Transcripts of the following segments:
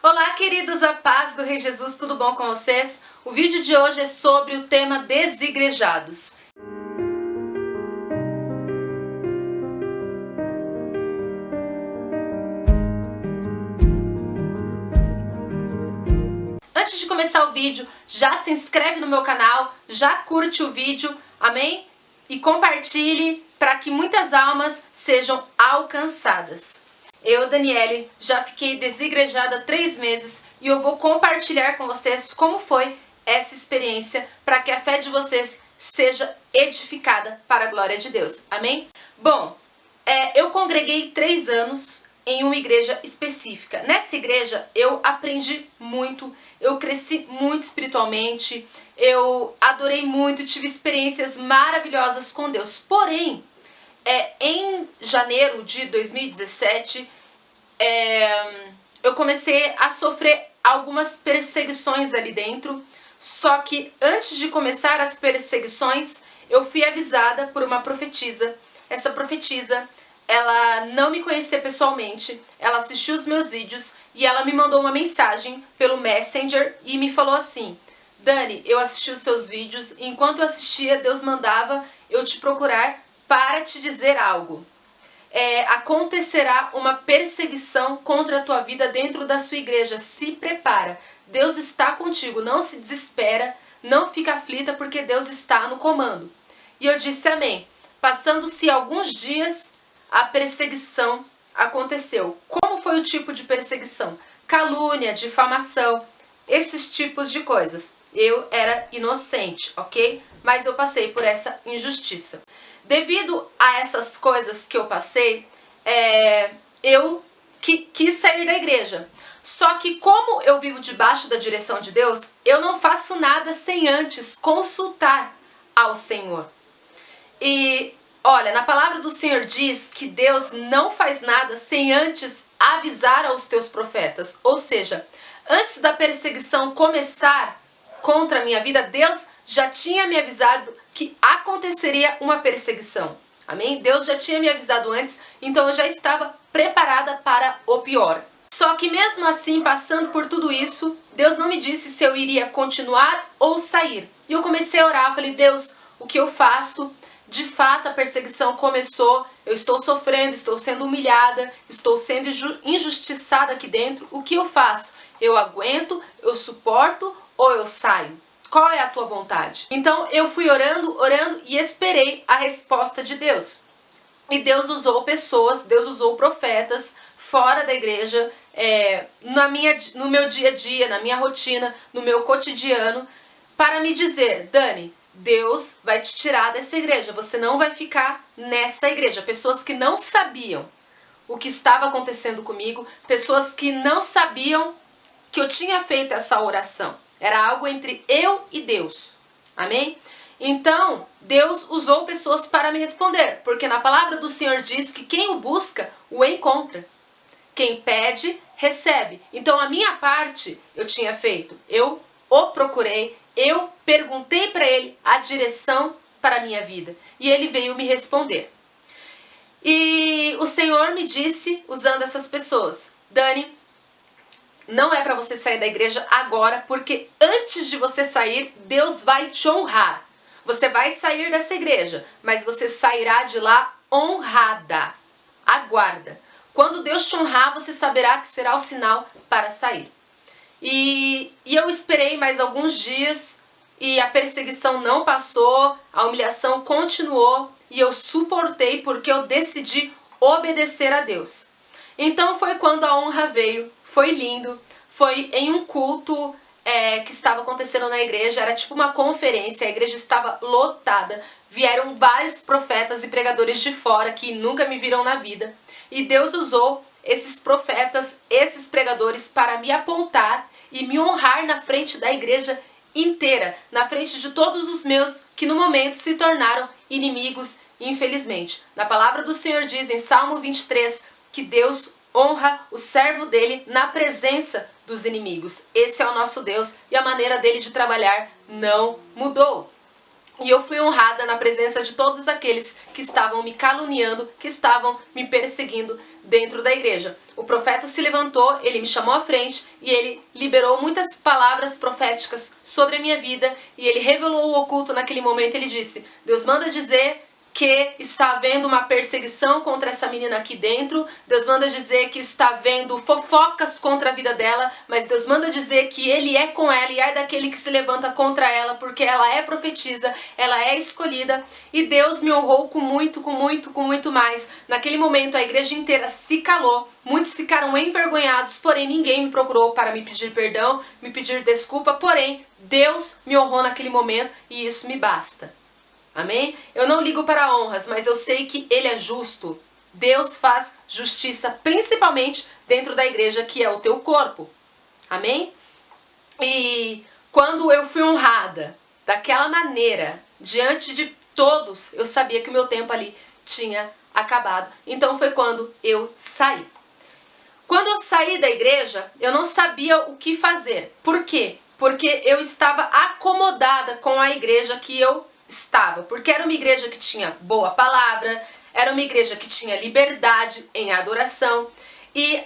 Olá, queridos, a paz do Rei Jesus, tudo bom com vocês? O vídeo de hoje é sobre o tema desigrejados. Antes de começar o vídeo, já se inscreve no meu canal, já curte o vídeo, amém? E compartilhe para que muitas almas sejam alcançadas. Eu, Daniele, já fiquei desigrejada há 3 meses e eu vou compartilhar com vocês como foi essa experiência para que a fé de vocês seja edificada para a glória de Deus. Amém? Bom, eu congreguei 3 anos em uma igreja específica. Nessa igreja eu aprendi muito, eu cresci muito espiritualmente, eu adorei muito, tive experiências maravilhosas com Deus. Porém, em janeiro de 2017, eu comecei a sofrer algumas perseguições ali dentro. Só que antes de começar as perseguições, eu fui avisada por uma profetisa. Essa profetisa, ela não me conhecia pessoalmente, ela assistiu os meus vídeos e ela me mandou uma mensagem pelo Messenger e me falou assim: Dani, eu assisti os seus vídeos e enquanto eu assistia, Deus mandava eu te procurar para te dizer algo. Acontecerá uma perseguição contra a tua vida dentro da sua igreja. Se prepara. Deus está contigo. Não se desespera. Não fica aflita porque Deus está no comando. E eu disse amém. Passando-se alguns dias, a perseguição aconteceu. Como foi o tipo de perseguição? Calúnia, difamação, esses tipos de coisas. Eu era inocente, ok? Mas eu passei por essa injustiça. Devido a essas coisas que eu passei, eu quis sair da igreja. Só que como eu vivo debaixo da direção de Deus, eu não faço nada sem antes consultar ao Senhor. E olha, na palavra do Senhor diz que Deus não faz nada sem antes avisar aos teus profetas. Ou seja, antes da perseguição começar contra a minha vida, Deus já tinha me avisado que aconteceria uma perseguição. Amém? Deus já tinha me avisado antes, então eu já estava preparada para o pior. Só que mesmo assim, passando por tudo isso, Deus não me disse se eu iria continuar ou sair. E eu comecei a orar, falei: Deus, o que eu faço? De fato, a perseguição começou, eu estou sofrendo, estou sendo humilhada, estou sendo injustiçada aqui dentro. O que eu faço? Eu aguento, eu suporto ou eu saio? Qual é a tua vontade? Então eu fui orando e esperei a resposta de Deus. E Deus usou pessoas, Deus usou profetas fora da igreja, no meu dia a dia, na minha rotina, no meu cotidiano, para me dizer: Dani, Deus vai te tirar dessa igreja, você não vai ficar nessa igreja. Pessoas que não sabiam o que estava acontecendo comigo, pessoas que não sabiam que eu tinha feito essa oração. Era algo entre eu e Deus. Amém? Então, Deus usou pessoas para me responder, porque na palavra do Senhor diz que quem o busca, o encontra. Quem pede, recebe. Então, a minha parte eu tinha feito. Eu o procurei, eu perguntei para ele a direção para a minha vida. E ele veio me responder. E o Senhor me disse, usando essas pessoas: Dani, não é para você sair da igreja agora, porque antes de você sair, Deus vai te honrar. Você vai sair dessa igreja, mas você sairá de lá honrada. Aguarda. Quando Deus te honrar, você saberá que será o sinal para sair. E eu esperei mais alguns dias e a perseguição não passou, a humilhação continuou e eu suportei porque eu decidi obedecer a Deus. Então foi quando a honra veio. Foi lindo, foi em um culto que estava acontecendo na igreja, era tipo uma conferência, a igreja estava lotada, vieram vários profetas e pregadores de fora que nunca me viram na vida, e Deus usou esses profetas, esses pregadores para me apontar e me honrar na frente da igreja inteira, na frente de todos os meus que no momento se tornaram inimigos, infelizmente. Na palavra do Senhor diz em Salmo 23 que Deus honra o servo dele na presença dos inimigos. Esse é o nosso Deus e a maneira dele de trabalhar não mudou. E eu fui honrada na presença de todos aqueles que estavam me caluniando, que estavam me perseguindo dentro da igreja. O profeta se levantou, ele me chamou à frente e ele liberou muitas palavras proféticas sobre a minha vida e ele revelou o oculto naquele momento. Ele disse: Deus manda dizer que está havendo uma perseguição contra essa menina aqui dentro. Deus manda dizer que está havendo fofocas contra a vida dela, mas Deus manda dizer que Ele é com ela e é daquele que se levanta contra ela, porque ela é profetisa, ela é escolhida. E Deus me honrou com muito mais. Naquele momento a igreja inteira se calou, muitos ficaram envergonhados, porém ninguém me procurou para me pedir perdão, me pedir desculpa, porém Deus me honrou naquele momento e isso me basta. Amém? Eu não ligo para honras, mas eu sei que Ele é justo. Deus faz justiça, principalmente dentro da igreja, que é o teu corpo. Amém? E quando eu fui honrada daquela maneira, diante de todos, eu sabia que o meu tempo ali tinha acabado. Então foi quando eu saí. Quando eu saí da igreja, eu não sabia o que fazer. Por quê? Porque eu estava acomodada com a igreja que eu estava, porque era uma igreja que tinha boa palavra, era uma igreja que tinha liberdade em adoração. E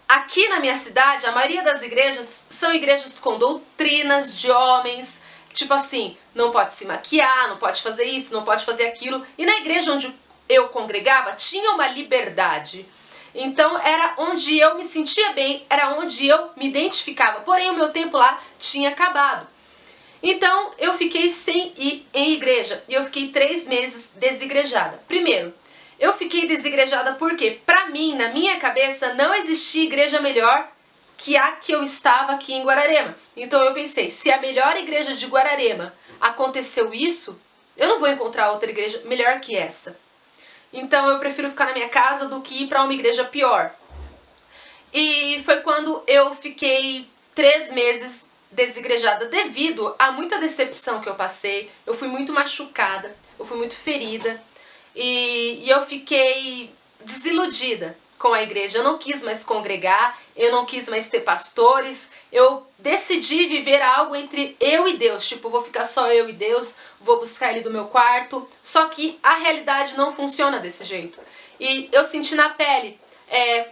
aqui na minha cidade, a maioria das igrejas são igrejas com doutrinas de homens, tipo assim, não pode se maquiar, não pode fazer isso, não pode fazer aquilo. E na igreja onde eu congregava, tinha uma liberdade. Então era onde eu me sentia bem, era onde eu me identificava. Porém o meu tempo lá tinha acabado. Então eu fiquei sem ir em igreja e eu fiquei 3 meses desigrejada. Primeiro, eu fiquei desigrejada porque, pra mim, na minha cabeça, não existia igreja melhor que a que eu estava aqui em Guararema. Então eu pensei, se a melhor igreja de Guararema aconteceu isso, eu não vou encontrar outra igreja melhor que essa. Então eu prefiro ficar na minha casa do que ir pra uma igreja pior. E foi quando eu fiquei 3 meses desigrejada devido a muita decepção que eu passei. Eu fui muito machucada, eu fui muito ferida e eu fiquei desiludida com a igreja. Eu não quis mais congregar, eu não quis mais ter pastores, eu decidi viver algo entre eu e Deus, tipo, vou ficar só eu e Deus, vou buscar Ele do meu quarto. Só que a realidade não funciona desse jeito. E eu senti na pele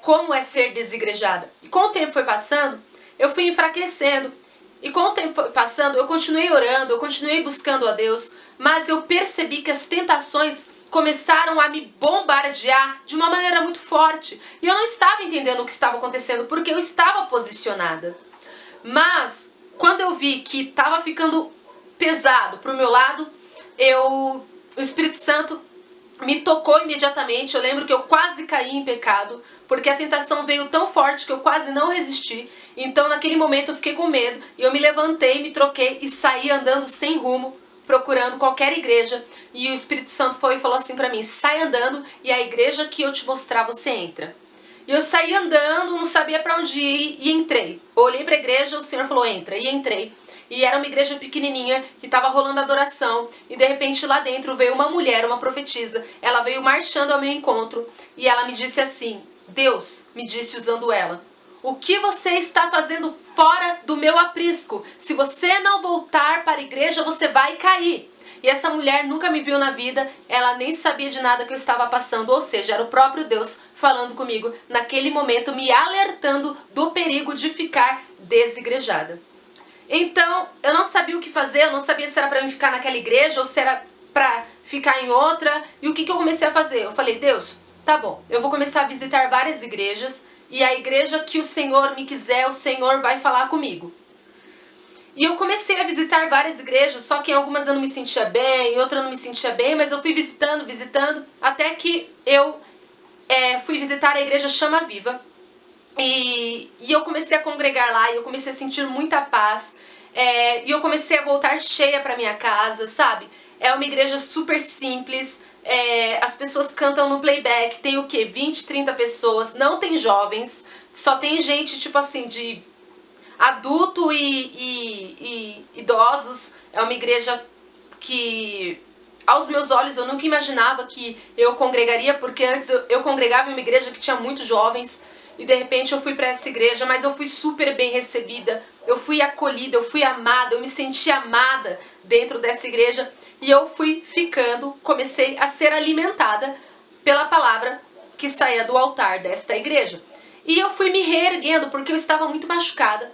como é ser desigrejada. E com o tempo foi passando, eu fui enfraquecendo. E com o tempo passando, eu continuei orando, eu continuei buscando a Deus, mas eu percebi que as tentações começaram a me bombardear de uma maneira muito forte. E eu não estava entendendo o que estava acontecendo, porque eu estava posicionada. Mas, quando eu vi que estava ficando pesado para o meu lado, o Espírito Santo me tocou imediatamente. Eu lembro que eu quase caí em pecado, porque a tentação veio tão forte que eu quase não resisti. Então naquele momento eu fiquei com medo e eu me levantei, me troquei e saí andando sem rumo, procurando qualquer igreja. E o Espírito Santo foi e falou assim pra mim: sai andando e a igreja que eu te mostrar você entra. E eu saí andando, não sabia pra onde ir e entrei. Eu olhei pra igreja, o Senhor falou entra, e entrei. E era uma igreja pequenininha e estava rolando adoração. E de repente lá dentro veio uma mulher, uma profetisa. Ela veio marchando ao meu encontro e ela me disse assim: Deus me disse usando ela: o que você está fazendo fora do meu aprisco? Se você não voltar para a igreja, você vai cair. E essa mulher nunca me viu na vida, ela nem sabia de nada que eu estava passando, ou seja, era o próprio Deus falando comigo naquele momento, me alertando do perigo de ficar desigrejada. Então, eu não sabia o que fazer, eu não sabia se era para mim ficar naquela igreja ou se era para ficar em outra. E o que eu comecei a fazer? Eu falei: Deus, tá bom, eu vou começar a visitar várias igrejas e a igreja que o Senhor me quiser, o Senhor vai falar comigo. E eu comecei a visitar várias igrejas, só que em algumas eu não me sentia bem, em outras eu não me sentia bem, mas eu fui visitando, até que eu fui visitar a igreja Chama Viva. E eu comecei a congregar lá, e eu comecei a sentir muita paz, e eu comecei a voltar cheia para minha casa, sabe? É uma igreja super simples, as pessoas cantam no playback, tem o quê? 20, 30 pessoas, não tem jovens, só tem gente tipo assim de adulto e idosos. É uma igreja que aos meus olhos eu nunca imaginava que eu congregaria, porque antes eu congregava em uma igreja que tinha muitos jovens. E de repente eu fui para essa igreja, mas eu fui super bem recebida, eu fui acolhida, eu fui amada, eu me senti amada dentro dessa igreja. E eu fui ficando, comecei a ser alimentada pela palavra que saía do altar desta igreja. E eu fui me reerguendo porque eu estava muito machucada.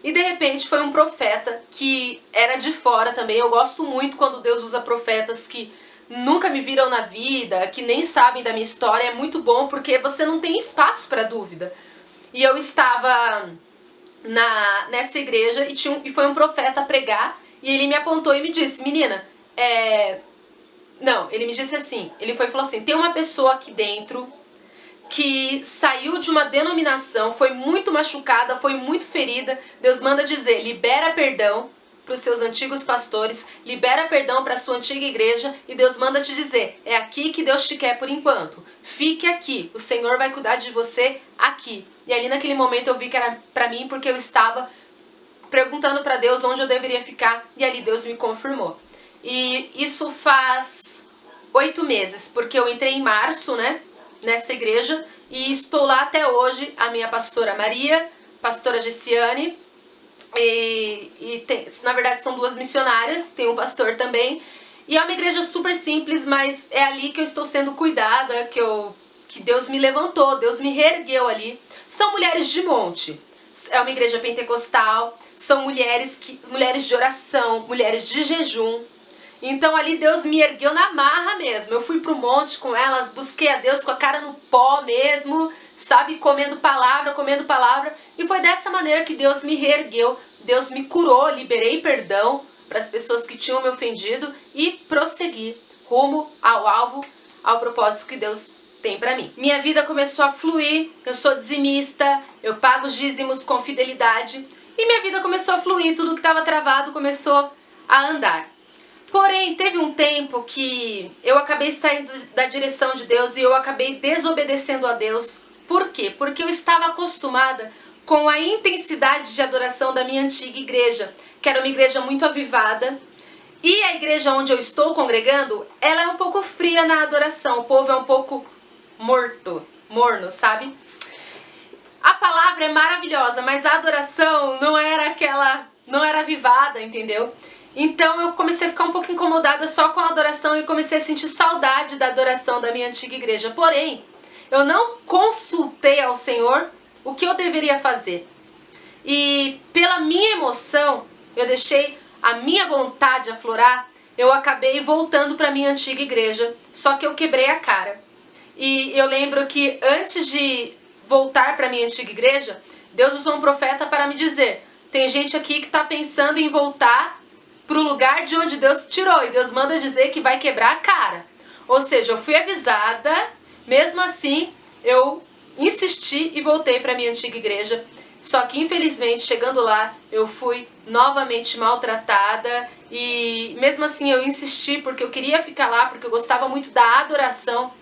E de repente foi um profeta que era de fora também. Eu gosto muito quando Deus usa profetas que nunca me viram na vida, que nem sabem da minha história. É muito bom porque você não tem espaço para dúvida. E eu estava nessa igreja e foi um profeta pregar. E ele me apontou e me disse: menina, Não, ele me disse assim, ele foi e falou assim: tem uma pessoa aqui dentro que saiu de uma denominação, foi muito machucada, foi muito ferida. Deus manda dizer: libera perdão para os seus antigos pastores, libera perdão para a sua antiga igreja, e Deus manda te dizer: é aqui que Deus te quer por enquanto. Fique aqui, o Senhor vai cuidar de você aqui. E ali naquele momento eu vi que era para mim, porque eu estava perguntando para Deus onde eu deveria ficar, e ali Deus me confirmou. E isso faz 8 meses, porque eu entrei em março, né, nessa igreja, e estou lá até hoje. A minha pastora Maria, pastora Gessiane, na verdade são 2 missionárias, tem um pastor também, e é uma igreja super simples, mas é ali que eu estou sendo cuidada, que Deus me levantou, Deus me reergueu ali. São mulheres de monte, é uma igreja pentecostal, são mulheres de oração, mulheres de jejum. Então ali Deus me ergueu na marra mesmo. Eu fui pro monte com elas, busquei a Deus com a cara no pó mesmo, sabe? Comendo palavra. E foi dessa maneira que Deus me reergueu. Deus me curou, liberei perdão para as pessoas que tinham me ofendido e prossegui rumo ao alvo, ao propósito que Deus tem para mim. Minha vida começou a fluir, eu sou dizimista, eu pago os dízimos com fidelidade e minha vida começou a fluir, tudo que estava travado começou a andar. Porém, teve um tempo que eu acabei saindo da direção de Deus e eu acabei desobedecendo a Deus. Por quê? Porque eu estava acostumada com a intensidade de adoração da minha antiga igreja, que era uma igreja muito avivada. E a igreja onde eu estou congregando, ela é um pouco fria na adoração, o povo é um pouco morno, sabe? A palavra é maravilhosa, mas a adoração não era avivada, entendeu? Então eu comecei a ficar um pouco incomodada só com a adoração e comecei a sentir saudade da adoração da minha antiga igreja. Porém, eu não consultei ao Senhor o que eu deveria fazer. E pela minha emoção, eu deixei a minha vontade aflorar, eu acabei voltando para minha antiga igreja, só que eu quebrei a cara. E eu lembro que antes de voltar para minha antiga igreja, Deus usou um profeta para me dizer: tem gente aqui que está pensando em voltar para o lugar de onde Deus tirou, e Deus manda dizer que vai quebrar a cara. Ou seja, eu fui avisada, mesmo assim eu insisti e voltei para minha antiga igreja. Só que infelizmente, chegando lá, eu fui novamente maltratada, e mesmo assim eu insisti porque eu queria ficar lá, porque eu gostava muito da adoração.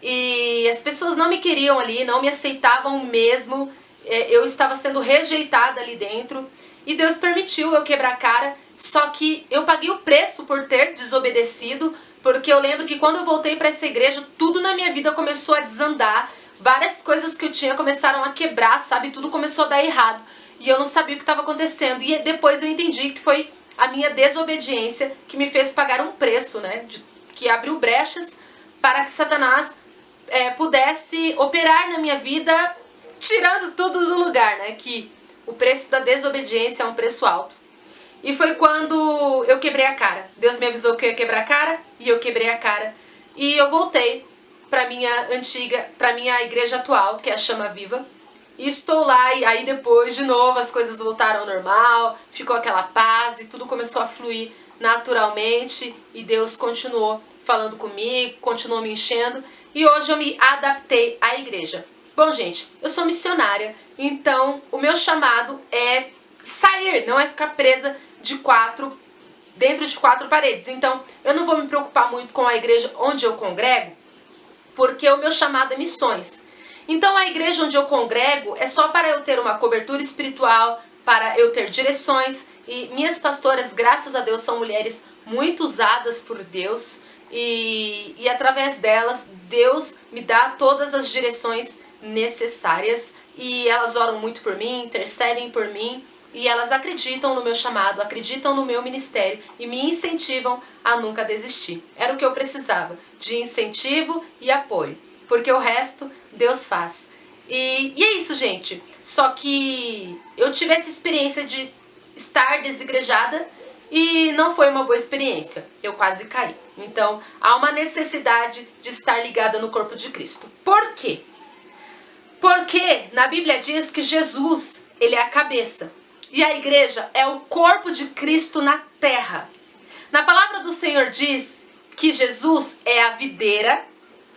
E as pessoas não me queriam ali, não me aceitavam mesmo. Eu estava sendo rejeitada ali dentro. E Deus permitiu eu quebrar a cara, só que eu paguei o preço por ter desobedecido, porque eu lembro que quando eu voltei para essa igreja, tudo na minha vida começou a desandar, várias coisas que eu tinha começaram a quebrar, sabe, tudo começou a dar errado, e eu não sabia o que estava acontecendo, e depois eu entendi que foi a minha desobediência que me fez pagar um preço, né, que abriu brechas para que Satanás pudesse operar na minha vida, tirando tudo do lugar, né, que o preço da desobediência é um preço alto. E foi quando eu quebrei a cara. Deus me avisou que eu ia quebrar a cara, e eu quebrei a cara. E eu voltei para minha igreja atual, que é a Chama Viva. E estou lá, e aí depois, de novo, as coisas voltaram ao normal, ficou aquela paz, e tudo começou a fluir naturalmente, e Deus continuou falando comigo, continuou me enchendo, e hoje eu me adaptei à igreja. Bom, gente, eu sou missionária, então o meu chamado é sair, não é ficar presa dentro de 4 paredes. Então eu não vou me preocupar muito com a igreja onde eu congrego, porque o meu chamado é missões. Então a igreja onde eu congrego é só para eu ter uma cobertura espiritual, para eu ter direções, e minhas pastoras, graças a Deus, são mulheres muito usadas por Deus, e através delas Deus me dá todas as direções necessárias, e elas oram muito por mim, intercedem por mim, e elas acreditam no meu chamado, acreditam no meu ministério e me incentivam a nunca desistir. Era o que eu precisava, de incentivo e apoio. porque o resto Deus faz. E é isso, gente. Só que eu tive essa experiência de estar desigrejada e não foi uma boa experiência. Eu quase caí. Então, há uma necessidade de estar ligada no corpo de Cristo. Por quê? Porque na Bíblia diz que Jesus, ele é a cabeça. E a igreja é o corpo de Cristo na terra. Na palavra do Senhor diz que Jesus é a videira,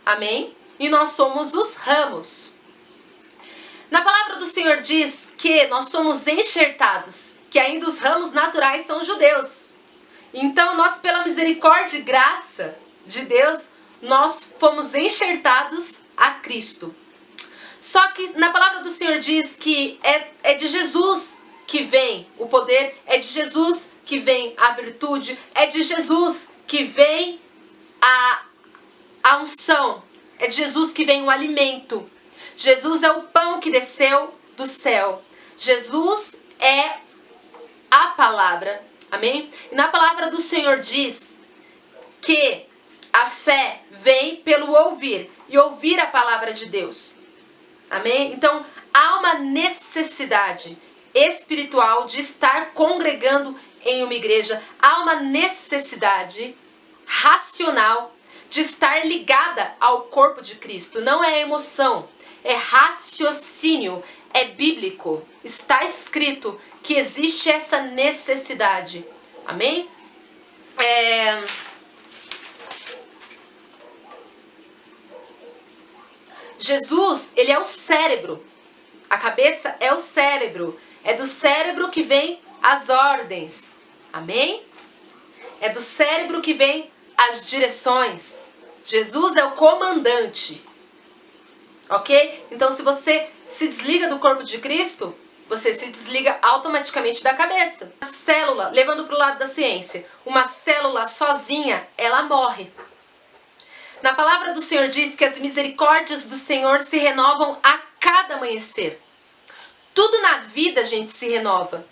amém? E nós somos os ramos. Na palavra do Senhor diz que nós somos enxertados, que ainda os ramos naturais são judeus. Então nós, pela misericórdia e graça de Deus, nós fomos enxertados a Cristo. Só que na palavra do Senhor diz que é de Jesus que vem o poder, é de Jesus que vem a virtude, é de Jesus que vem a unção, é de Jesus que vem o alimento. Jesus é o pão que desceu do céu. Jesus é a palavra, amém? E na palavra do Senhor diz que a fé vem pelo ouvir, e ouvir a palavra de Deus, amém? Então há uma necessidade espiritual de estar congregando em uma igreja, há uma necessidade racional de estar ligada ao corpo de Cristo. Não é emoção, é raciocínio, é bíblico. Está escrito que existe essa necessidade, amém? Jesus, ele é o cérebro, a cabeça é o cérebro, é do cérebro que vem as ordens, amém? É do cérebro que vem as direções. Jesus é o comandante, ok? Então se você se desliga do corpo de Cristo, você se desliga automaticamente da cabeça. A célula, levando para o lado da ciência, uma célula sozinha, ela morre. Na palavra do Senhor diz que as misericórdias do Senhor se renovam a cada amanhecer. Tudo na vida, gente, se renova.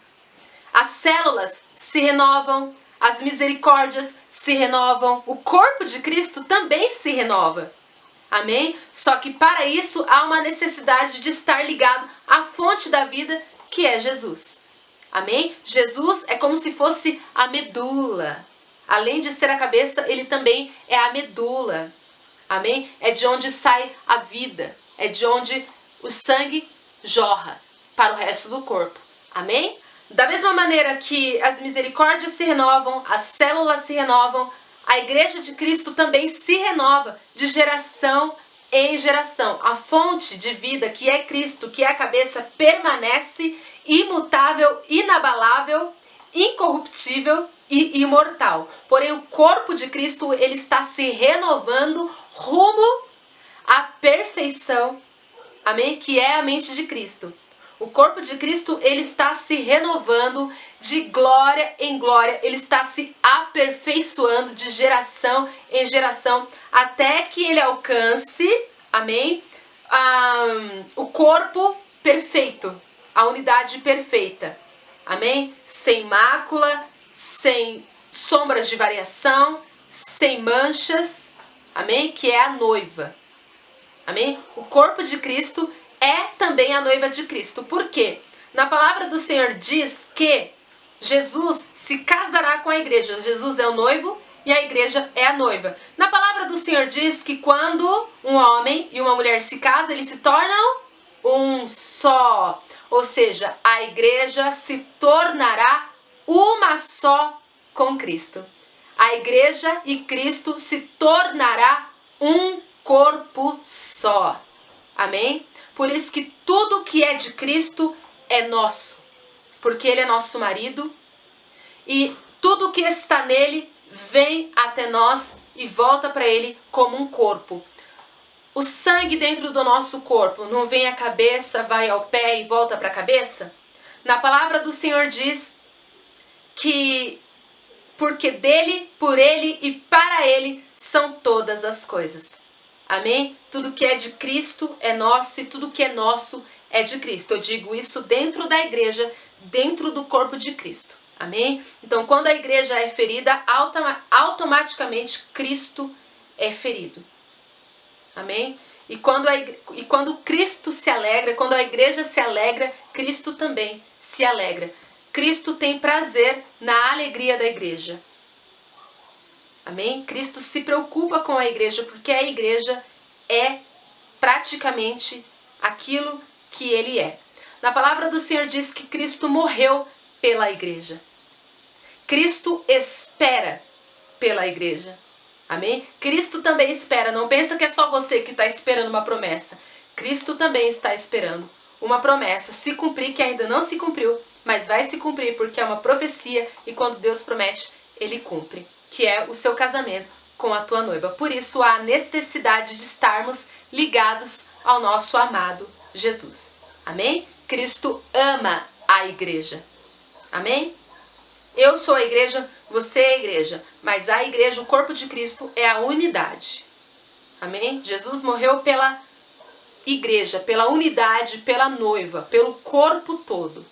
As células se renovam, as misericórdias se renovam, o corpo de Cristo também se renova. Amém? Só que para isso há uma necessidade de estar ligado à fonte da vida, que é Jesus. Amém? Jesus é como se fosse a medula. Além de ser a cabeça, ele também é a medula. Amém? É de onde sai a vida. É de onde o sangue jorra para o resto do corpo. Amém? Da mesma maneira que as misericórdias se renovam, as células se renovam, a igreja de Cristo também se renova de geração em geração. A fonte de vida, que é Cristo, que é a cabeça, permanece imutável, inabalável, incorruptível e imortal. Porém, o corpo de Cristo, ele está se renovando rumo à perfeição, amém? Que é a mente de Cristo. O corpo de Cristo, ele está se renovando de glória em glória, ele está se aperfeiçoando de geração em geração, até que ele alcance, amém? O corpo perfeito, a unidade perfeita, amém? Sem mácula, sem sombras de variação, sem manchas, amém? Que é a noiva, amém? O corpo de Cristo é também a noiva de Cristo. Por quê? Na palavra do Senhor diz que Jesus se casará com a igreja. Jesus é o noivo e a igreja é a noiva. Na palavra do Senhor diz que quando um homem e uma mulher se casam, eles se tornam um só. Ou seja, a igreja se tornará uma só com Cristo. A igreja e Cristo se tornará um corpo só. Amém? Por isso que tudo que é de Cristo é nosso. Porque Ele é nosso marido. E tudo que está nele vem até nós e volta para Ele como um corpo. O sangue dentro do nosso corpo não vem à cabeça, vai ao pé e volta para a cabeça? Na palavra do Senhor diz que porque dele, por ele e para ele são todas as coisas. Amém? Tudo que é de Cristo é nosso e tudo que é nosso é de Cristo. Eu digo isso dentro da igreja, dentro do corpo de Cristo. Amém? Então, quando a igreja é ferida, automaticamente Cristo é ferido. Amém? E quando Cristo se alegra, quando a igreja se alegra, Cristo também se alegra. Cristo tem prazer na alegria da igreja. Amém? Cristo se preocupa com a igreja, porque a igreja é praticamente aquilo que ele é. Na palavra do Senhor diz que Cristo morreu pela igreja. Cristo espera pela igreja. Amém? Cristo também espera. Não pensa que é só você que está esperando uma promessa. Cristo também está esperando uma promessa se cumprir, que ainda não se cumpriu, mas vai se cumprir porque é uma profecia e quando Deus promete, Ele cumpre, que é o seu casamento com a tua noiva. Por isso há necessidade de estarmos ligados ao nosso amado Jesus. Amém? Cristo ama a igreja. Amém? Eu sou a igreja, você é a igreja, mas a igreja, o corpo de Cristo, é a unidade. Amém? Jesus morreu pela igreja, pela unidade, pela noiva, pelo corpo todo.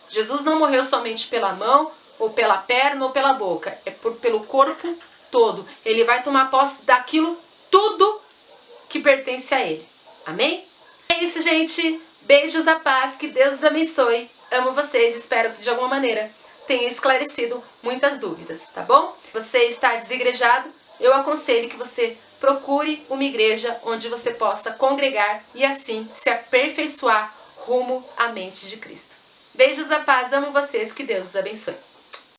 Jesus não morreu somente pela mão, ou pela perna, ou pela boca. É pelo corpo todo. Ele vai tomar posse daquilo tudo que pertence a ele. Amém? É isso, gente. Beijos, a paz, que Deus os abençoe. Amo vocês, espero que de alguma maneira tenha esclarecido muitas dúvidas, tá bom? Você está desigrejado? Eu aconselho que você procure uma igreja onde você possa congregar e assim se aperfeiçoar rumo à mente de Cristo. Beijos, a paz, amo vocês, que Deus os abençoe.